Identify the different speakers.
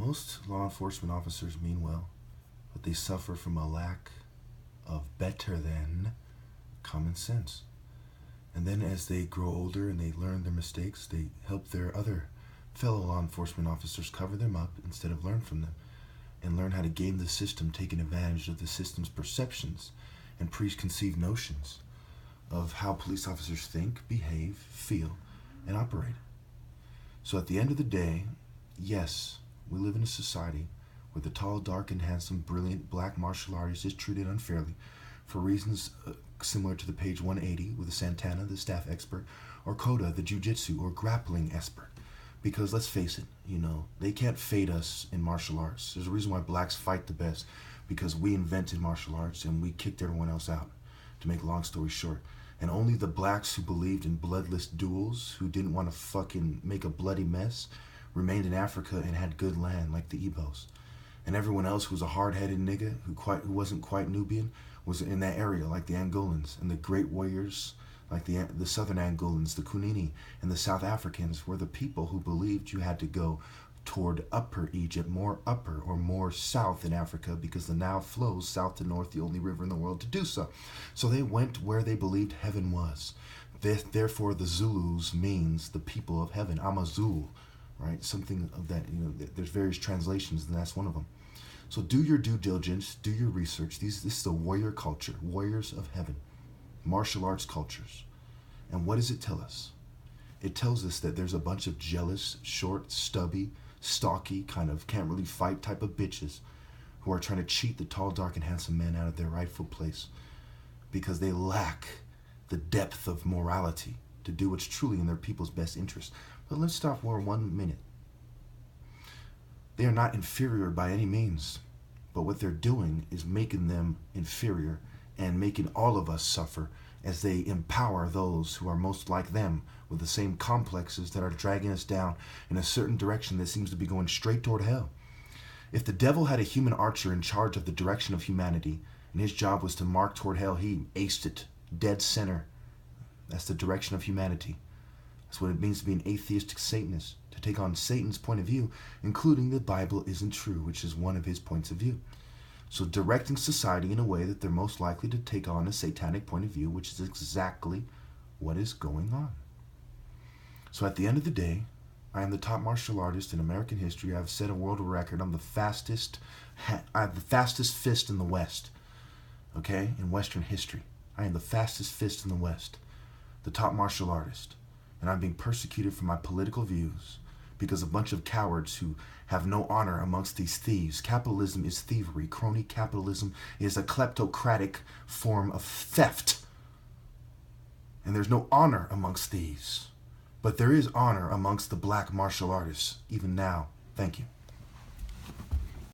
Speaker 1: Most law enforcement officers mean well, but they suffer from a lack of better than common sense. And then as they grow older and they learn their mistakes, they help their other fellow law enforcement officers cover them up instead of learn from them and learn how to game the system, taking advantage of the system's perceptions and preconceived notions of how police officers think, behave, feel, and operate. So at the end of the day, yes, we live in a society where the tall, dark, and handsome, brilliant black martial artist is treated unfairly for reasons similar to the page 180 with the Santana, the staff expert, or Koda, the jiu-jitsu or grappling expert. Because let's face it, they can't fade us in martial arts. There's a reason why blacks fight the best, because we invented martial arts and we kicked everyone else out, to make a long story short. And only the blacks who believed in bloodless duels, who didn't want to fucking make a bloody mess, remained in Africa and had good land like the Igbos. And everyone else who was a hard-headed nigga who wasn't quite Nubian was in that area like the Angolans, and the great warriors like the southern Angolans, the Kunini, and the South Africans were the people who believed you had to go toward Upper Egypt, more upper or more south in Africa, because the Nile flows south to north, the only river in the world to do so. So they went where they believed heaven was. Therefore, the Zulus means the people of heaven, Amazul, right? Something of that, there's various translations, and that's one of them. So do your due diligence, do your research. This is the warrior culture, warriors of heaven, martial arts cultures. And what does it tell us? It tells us that there's a bunch of jealous, short, stubby, stocky, kind of can't really fight type of bitches who are trying to cheat the tall, dark, and handsome men out of their rightful place because they lack the depth of morality to do what's truly in their people's best interest. But let's stop for 1 minute. They are not inferior by any means, but what they're doing is making them inferior and making all of us suffer as they empower those who are most like them with the same complexes that are dragging us down in a certain direction that seems to be going straight toward hell. If the devil had a human archer in charge of the direction of humanity, and his job was to mark toward hell, he aced it, dead center. That's the direction of humanity. That's what it means to be an atheistic Satanist, to take on Satan's point of view, including the Bible isn't true, which is one of his points of view. So directing society in a way that they're most likely to take on a satanic point of view, which is exactly what is going on. So at the end of the day, I am the top martial artist in American history. I've set a world record. I'm the fastest. I have the fastest fist in the West. Okay, in Western history, I am the fastest fist in the West, the top martial artist, and I'm being persecuted for my political views because a bunch of cowards who have no honor amongst these thieves. Capitalism is thievery. Crony capitalism is a kleptocratic form of theft. And there's no honor amongst thieves. But there is honor amongst the black martial artists, even now. Thank you.